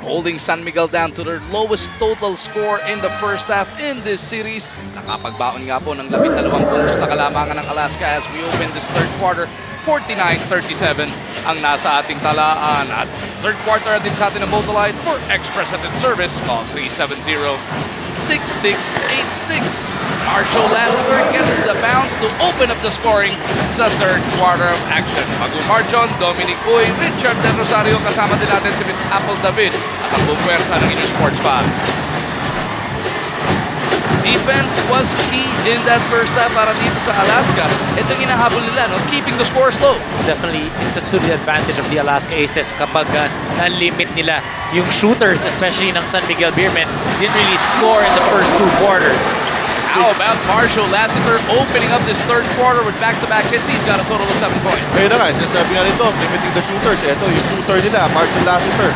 They're holding San Miguel down to their lowest total score in the first half in this series. Nakapagbaon nga po ng 12 puntos na kalamangan ng Alaska as we open this third quarter. 49-37 ang nasa ating talaan. At third quarter atin sa atin ang Motorlight for express atin service. Call 370-6686. Marshall Lassiter gets the bounce to open up the scoring sa third quarter of action. Mag-umarjon, Dominic Uy, Richard Del Rosario, kasama din natin si Miss Apple David at ang bumwersa ng inyong sports fan. Defense was key in that first half para dito sa Alaska. Ito yung hinahabol nila, no? Keeping the score low. Definitely, it's to the advantage of the Alaska Aces kapag na-limit nila yung shooters, especially ng San Miguel Beermen, didn't really score in the first two quarters. How about Marshall Lassiter opening up this third quarter with back-to-back hits? He's got a total of 7 points. Kaya na nga, sinasabi nga nito, limiting the shooters. Ito yung shooter nila, Marshall Lassiter.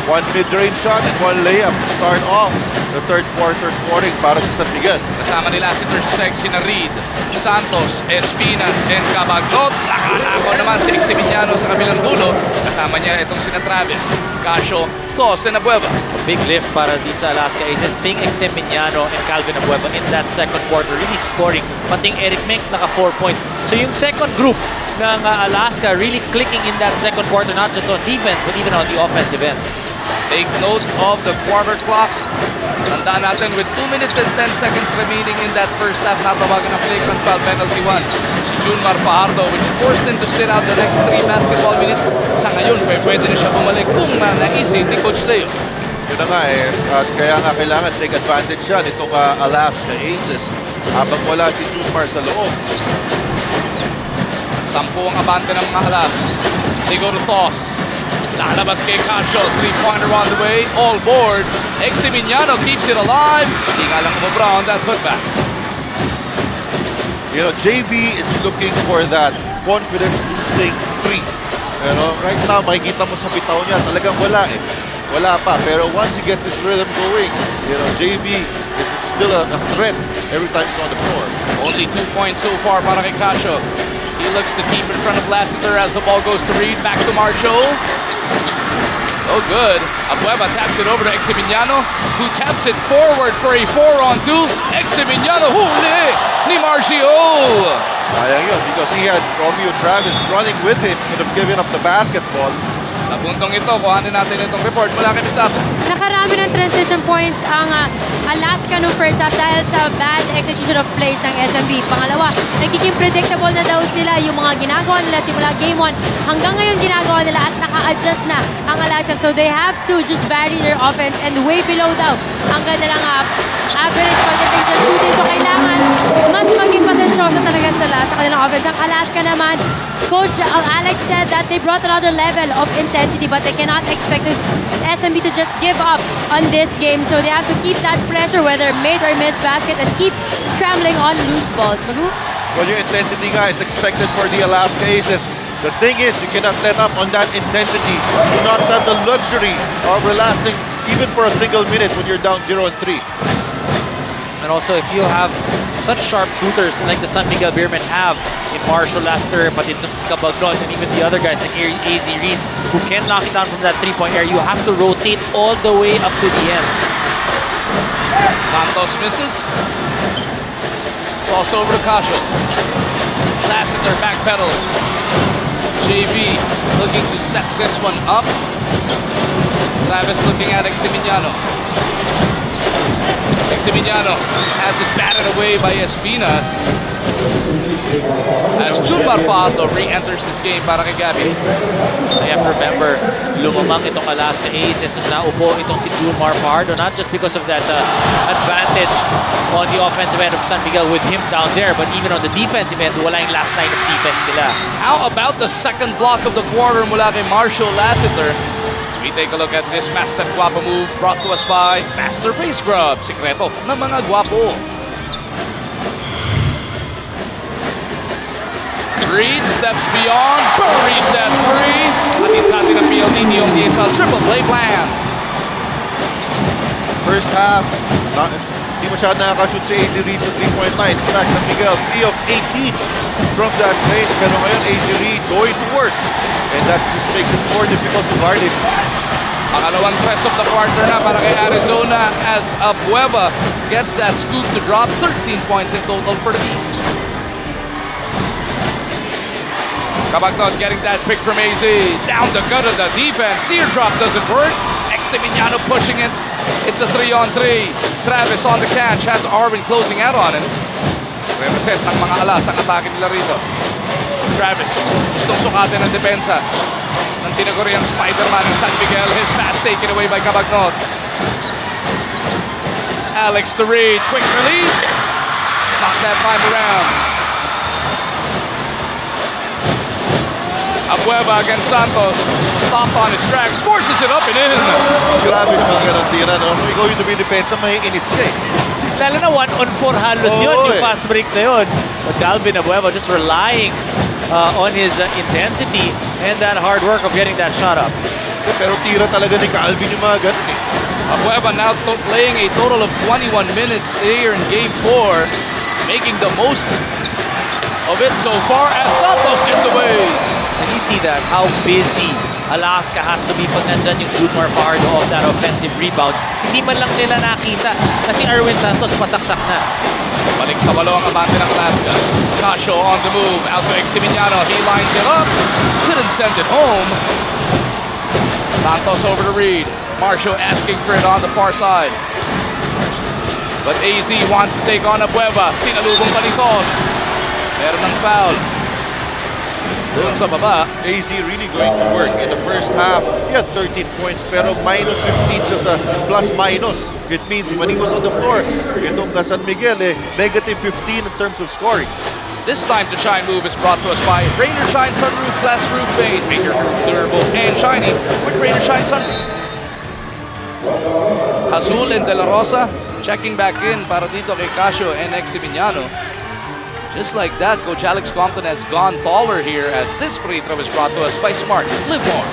One mid-range shot and one layup to start off the third quarter scoring para sa San Miguel. Kasama ni Lassiter sina Reed, Santos, Espinas, and Cabagnot. Nakalako naman si Eximiliano sa kabilang dulo. Kasama niya itong sina Travis, Casio, Thos, and Abueva. Big lift para dito sa Alaska Aces. Ping Eximiliano and Calvin Abueva in that second quarter, really scoring. Pating Eric Mink naka 4 points. So yung second group ng Alaska really clicking in that second quarter, not just on defense but even on the offensive end. Take note of the quarter clock. Tandaan natin with 2 minutes and 10 seconds remaining in that first half, natawagan ng flagrant foul penalty 1 si Junmar Fajardo, which forced him to sit out the next 3 basketball minutes. Sa ngayon, pwede na siya bumalik kung naisip ni Coach Leo. Yun na nga at kaya nga kailangan take advantage siya nitong Alaska Aces habang wala si Junmar sa loob. 10 ang abante ng mga Alas. Ligor Thos. Lalabas kay Casio, 3-pointer on the way, all board. Eximiliano keeps it alive. Hindi nga lang umubra on that putback. You know, JV is looking for that confidence-boosting three. You know, right now, makikita mo sa bitaw niya, talagang wala eh. Wala pa. Pero once he gets his rhythm going, you know, JV is still a threat every time he's on the floor. Only 2 points so far para kay Casio. He looks to keep in front of Lassiter as the ball goes to Reed. Back to Marshall. Oh, good. Abueva taps it over to Eximiliano, who taps it forward for a 4-on-2. Eximiliano, huli ni Marcio. Sayang yun because he had Romeo Travis running with him, could have given up the basketball. Sa puntong ito, kuhanin natin itong report mula kay Miss Apple. Nakarami ng transition points ang Alaska no first half dahil sa bad execution of plays ng SMB. Pangalawa, nagiging predictable na daw sila yung mga ginagawa nila simula game 1. Hanggang ngayon ginagawa nila at naka-adjust na ang Alaska. So they have to just vary their offense and way below daw ang kanilang average pagdating sa shooting. So kailangan mas maging pasensyoso talaga sila sa kanilang offense. Ang Alaska naman, Coach Alex said that they brought another level of intensity but they cannot expect SMB to just give up on this game. So they have to keep that pressure whether made or missed basket and keep scrambling on loose balls. Magu? Well, your intensity, guys, expected for the Alaska Aces. The thing is, you cannot let up on that intensity. You do not have the luxury of relaxing even for a single minute when you're down 0-3. And also, if you have such sharp shooters like the San Miguel Beermen have in Marshall Lassiter, but itong si Cabagnot, and even the other guys like AZ Reed, who can knock it down from that 3-point area, you have to rotate all the way up to the end. Santos misses. Toss over to Casio. Lassiter backpedals. JV looking to set this one up. Travis looking at Eximiliano. Eximiliano has it batted away by Espinas. As Junmar Fajardo re-enters this game para kay Gabby. I have to remember, lumamang itong Alaska Aces na naupo itong si Junmar Fajardo, not just because of that advantage on the offensive end of San Miguel with him down there, but even on the defensive end, wala yung last night of defense nila. How about the second block of the quarter mula kay Marshall Lassiter? We take a look at this Master Guapo move brought to us by Master Face Scrub, sikreto ng mga guwapo. Reed steps beyond, buries that three. Atin sa atin ang PLDT on DSL triple play plans. First half, hindi masyadong nakakashoot si AZ Reed sa 3-point line. In fact, San Miguel, 3 of 18 from that range. Pero ngayon, AZ Reed going to work. And that just makes it more difficult to guard him. Pangalawang tres of the quarter na para kay Arizona as Abueva gets that scoop to drop 13 points in total for the Beast. Kabagnon getting that pick from AZ. Down the gut of the defense. Teardrop doesn't work. Eximiniano pushing it. It's a 3-on-3. Travis on the catch. Has Arvin closing out on him. Represent ng mga alas ang atake nila rito. Travis gustong sukatin ng depensa ng tinaguriang Spider-Man ng San Miguel. His pass taken away by Kabagnon. Alex to read. Quick release. Knock that time around. Abueva against Santos. Stopped on his tracks. Forces it up and in. Grabe naman ganun tira, no? Kung ikaw yung dumidepensa, may inis ka eh. Lalo na 1-on-4 halos yun, yung fast break na yun. But Calvin Abueva just relying on his intensity and that hard work of getting that shot up. Pero tira talaga ni Calvin yung mga ganun eh. Abueva now playing a total of 21 minutes here in Game 4, making the most of it so far as Santos gets away. And you see that, how busy Alaska has to be pag nandyan yung Junmar Fajardo off that offensive rebound. Hindi man lang nila nakita na si Erwin Santos pasaksak na. Balik sa walo ang abante ng Alaska. Casio on the move. Out to Eximiniano. He lines it up. Couldn't send it home. Santos over to Reed. Marshall asking for it on the far side. But AZ wants to take on Abueva. Sinalubong Panitos. Meron ng foul. Doon sa baba. AZ really going to work in the first half. He had 13 points pero minus 15 siya sa plus-minus. It means when he was on the floor, itong San Miguel, negative 15 in terms of scoring. This time to shine move is brought to us by Rainer Shine Sunroof Glass Roof Paint. Make your roof durable and shiny with Rainer Shine Sunroof. Azul and De La Rosa checking back in para dito kay Casio and Eximiniano. Just like that, Coach Alex Compton has gone taller here as this free throw is brought to us by Smart. Live more.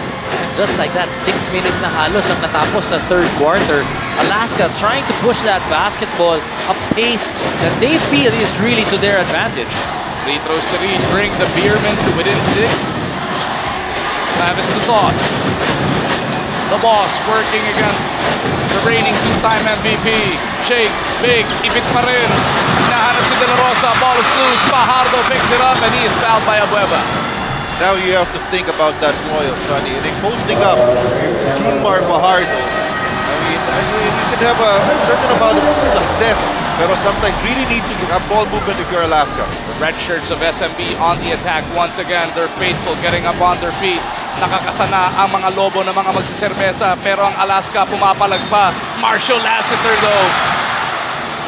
Just like that, 6 minutes na halos ang natapos sa third quarter. Alaska trying to push that basketball a pace that they feel is really to their advantage. Free throws to Reed bring the Beermen to within 6. Travis the toss. The boss working against the reigning two-time MVP. Shake, big, ipit pa rin. Hinahanap si De La Rosa, ball is loose. Fajardo picks it up and he is fouled by Abueva. Now you have to think about that Royal, Sonny. And posting up Junmar Fajardo, I mean, you can have a certain amount of success, pero sometimes really need to have ball movement if you're Alaska. The red shirts of SMB on the attack once again. They're faithful, getting up on their feet. Nakakasana ang mga lobo ng mga magsiservesa, pero ang Alaska pumapalag pa. Marshall Lassiter though,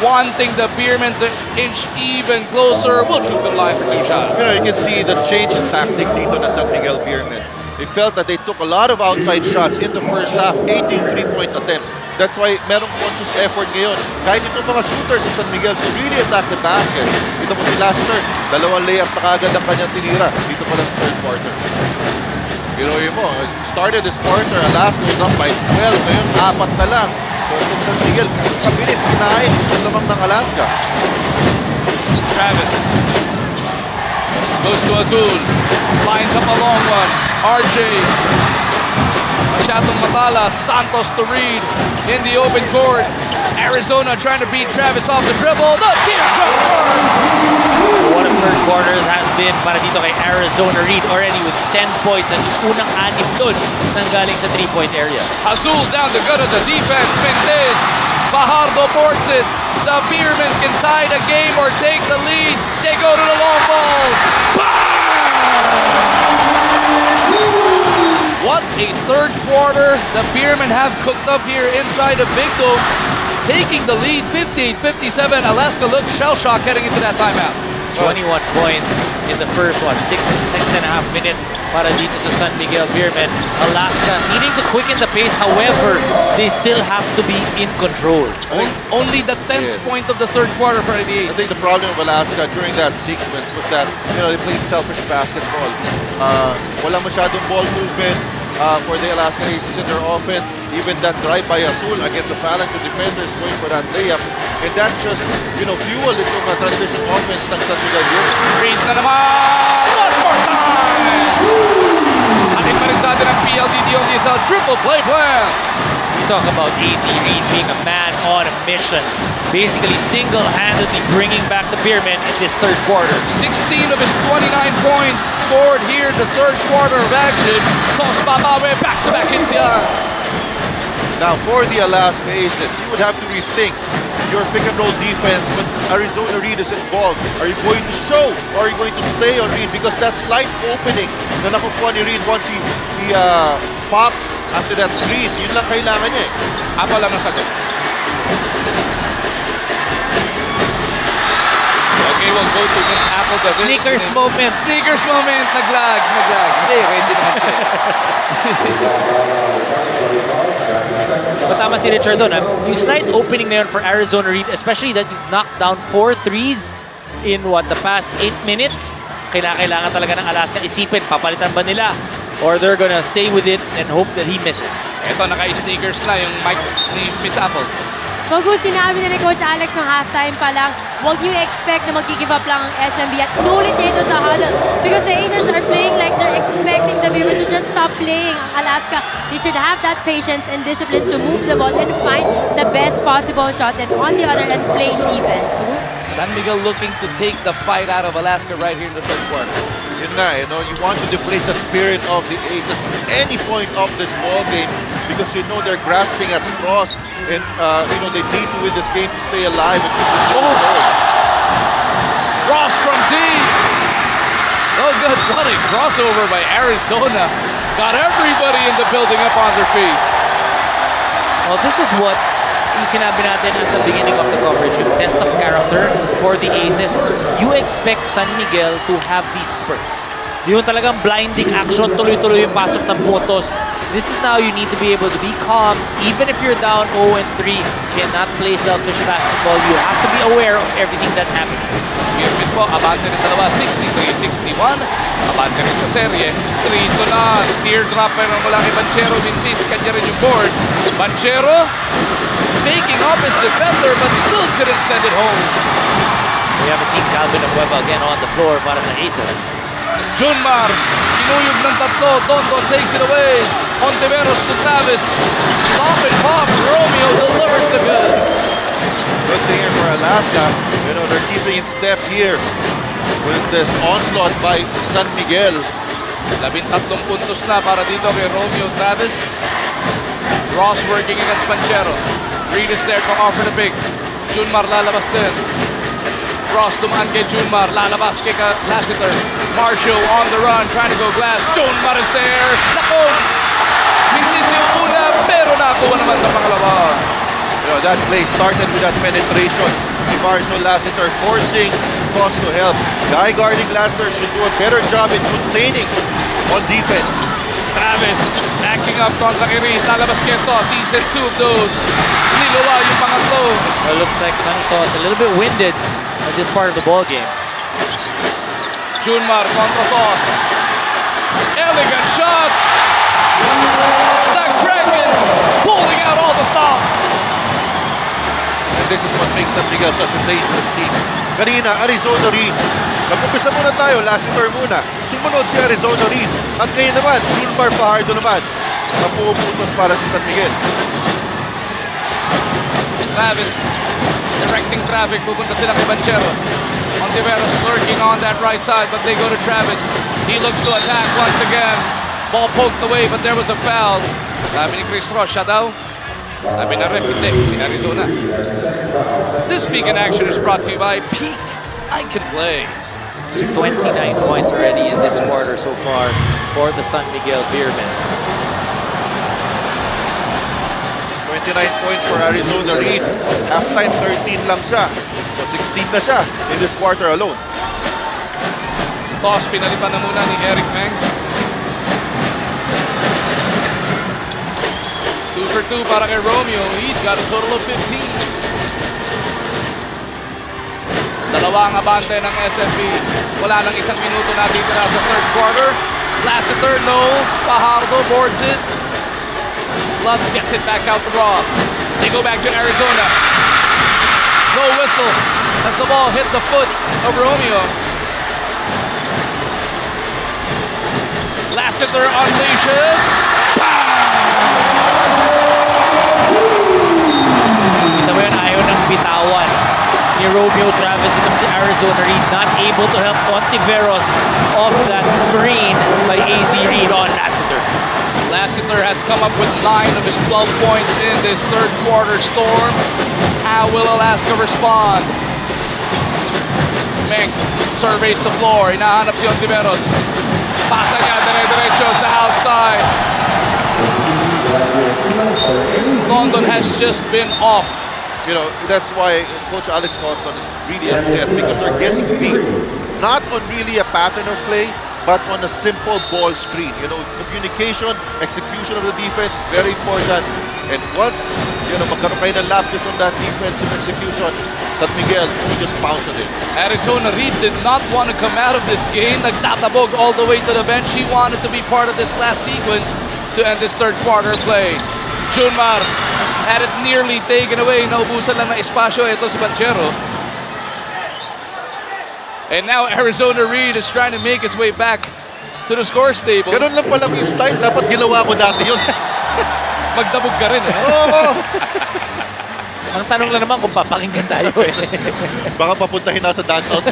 wanting the Beermen to inch even closer. We'll shoot the line for 2 shots. You know, you can see the change in tactic dito na San Miguel Beermen. They felt that they took a lot of outside shots in the first half, 18 3-point attempts. That's why merong conscious effort ngayon. Kahit itong mga shooters sa San Miguel to really attack the basket. Dito mo si Lassiter, 2 layup na kagad ang kanyang tinira dito pa lang sa third quarter. Pinuhin mo, started this quarter, Alaska was up by 12, ngayon 4 na lang. So itong San Miguel, kabilis kinain itong lamang ng Alaska. Travis goes to Azul, lines up a long one. RJ masyadong matala. Santos to Reed in the open court. Arizona trying to beat Travis off the dribble. The teardrop works! What a third quarter has been para dito kay Arizona. Reed already with 10 points and yung unang 6 doon nanggaling sa 3-point area. Azul down the gut of the defense. Mendez, Fajardo boards it. The Beermen can tie the game or take the lead. They go to the long ball. What a third quarter the Beermen have cooked up here inside the Big Dome. Taking the lead 58-57. Alaska looks shell-shocked heading into that timeout. 21 points in the first, 6 and a half minutes para dito sa San Miguel Beermen. Alaska needing to quicken the pace, however, they still have to be in control. Only the 10th point of the third quarter for the I Aces. think the problem of Alaska during that sequence was that, you know, they played selfish basketball. Wala masyadong ball movement for the Alaska Aces in their offense. Even that drive by Azul against a phalanx of defenders going for that layup. And that just, you know, fueled itong transition offense ng San Miguel. Reed na naman! One more time! Atin pa rin sa atin ang PLDT on DSL triple play plans. We talk about AZ Reed being a man on a mission, basically single-handedly bringing back the Beermen in this third quarter. 16 of his 29 points scored here in the third quarter of action. Toss Babawe, back-to-back hits here. Now, for the Alaska Aces, you would have to rethink your pick-and-roll defense when Arizona Reed is involved. Are you going to show or are you going to stay on Reed? Because that slight opening na nakukuha ni Reed once he pops after that screen, yun lang kailangan niya eh. Apple lang ang sagot. Okay, we'll go to Miss Apple. Sneakers moment. Sneakers moment. Naglag. Hindi, ready naman siya. But tama si Richard doon. Yung slight opening na yun for Arizona Reed, especially that you've knocked down 4 threes in the past 8 minutes. Kailangan talaga ng Alaska isipin, papalitan ba nila? Or they're gonna stay with it and hope that he misses. Ito, naka-sneakers na yung mic ni Miss Apple. Kung sinabi na ni Coach Alex ng halftime pa lang, huwag niyo expect na mag-give up lang ang SMB at inulit niya ito sa huddle because the Aces are playing like they're expecting the Beermen to just stop playing. Ang Alaska, they should have that patience and discipline to move the ball and find the best possible shot and on the other end, play defense. San Miguel looking to take the fight out of Alaska right here in the third quarter. Yun na, you want to deflate the spirit of the Aces at any point of this ball game because you know they're grasping at straws and they need to win this game to stay alive and keep this game going. Ross from deep. Oh, good. What a crossover by Arizona. Got everybody in the building up on their feet. Well, this is what yung sinabi natin at the beginning of the coverage, yung test of character for the Aces. You expect San Miguel to have these spurts. Yung talagang blinding action, tuloy-tuloy yung pasok ng putos. This is now you need to be able to be calm. Even if you're down 0-3, cannot play selfish basketball. You have to be aware of everything that's happening. Gilbert po, abante rin sa dalawa, 63-61. Abante rin sa serye. 3-2 na. Teardrop pero mula kay Banchero. Mintis, kanya rin yung board. Banchero, making up his defender but still couldn't send it home. We have a team Calvin Abueva again on the floor para sa Aces. Junmar, kinuyog ng tatlo. Dondon takes it away. Ontiveros to Travis. Stop and pop. Romeo delivers the goods. Good thing here for Alaska. They're keeping in step here with this onslaught by San Miguel. 13 puntos na para dito kay Romeo Travis. Ross working against Panchero. Reed is there to offer the pick. Junmar lalabas din. Ross dumaan kay Junmar. Lalabas kay Lassiter. Marshall on the run, trying to go glass. Junmar is there. Nako! Mintis yung una, pero nakuha naman sa pangalawa. That play started with that penetration. Marshall Lassiter forcing Ross to help. Guy guarding Lassiter should do a better job in containing on defense. Travis backing up kontra kay Reed. Lalabas kay Toss. He said 2 of those. Niluwa yung pangatlo. It looks like Santos a little bit winded at this part of the ball game. Junmar kontra Toss. Elegant shot. The Kraken pulling out all the stops. And this is what makes San Miguel such a dangerous team. Kanina, Arizona Reed. Mag-umpisa muna tayo, Lassiter muna. Sumunod si Arizona Reed. At ngayon naman, Junmar Fajardo naman. Mapuputos para si San Miguel. Travis directing traffic. Pupunta sila kay Banchero. Ontiveros lurking on that right side, but they go to Travis. He looks to attack once again. Ball poked away, but there was a foul. Sabi ni Chris Ross, siya daw. Sabi na rin, hindi, si Arizona. This Peak in Action is brought to you by Peak. I Can Play. 29 points already in this quarter so far for the San Miguel Beermen. 29 points for Arizona Reed. Halftime 13 lang siya. So 16 na siya in this quarter alone. Toss, pinalitan na muna ni Eric Meng. 2 for 2 para kay Romeo. He's got a total of 15. Dalawa ang abante ng SMB. Wala nang 1 minuto na titira sa third quarter. Lassiter, no. Fajardo boards it. Lutz gets it back out to Ross. They go back to Arizona. No whistle as the ball hit the foot of Romeo. Lassiter unleashes. Kita mo yun, ayaw ng bitawan ni Romeo Travis. Itong si Arizona Reed, not able to help Ontiveros off that screen by AZ Reed on Lassiter. Lassiter has come up with 9 of his 12 points in this third quarter storm. How will Alaska respond? Meng surveys the floor. Hinahanap si Ontiveros. Pasa niya, dire-diretso sa outside. London has just been off. You know, that's why Coach Alex Norton is really upset because they're getting beat. Not on really a pattern of play, but on a simple ball screen. You know, communication, execution of the defense is very important. And once, you know, magkaroon kayo ng lapses on that defensive execution, San Miguel, we just pounced on it. Arizona Reed did not want to come out of this game. Nagtatabog all the way to the bench. He wanted to be part of this last sequence to end this third quarter play. Junmar had it nearly taken away. Naubusan lang ng espasyo ito si Banchero. And now Arizona Reed is trying to make his way back to the score stable. Ganun lang pala yung style. Dapat ginawa ko dati yun. Magdabog ka rin eh. Oo. Ang tanong lang naman kung papakinggan tayo eh. Baka papuntahin na sa dugout.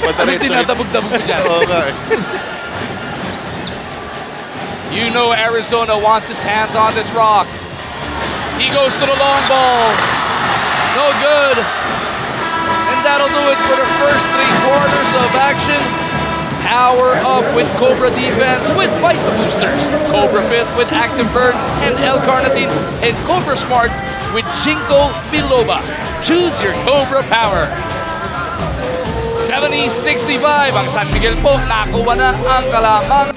Ano tinadabog-dabog mo dyan? Oo nga eh. You know Arizona wants his hands on this rock. He goes to the long ball. No good. And that'll do it for the first 3 quarters of action. Power up with Cobra defense with Vita Boosters. Cobra Fit with Active Burn and L-Carnitine. And Cobra Smart with Ginkgo Biloba. Choose your Cobra power. 70-65 ang San Miguel po. Nakuha na ang kalamangan.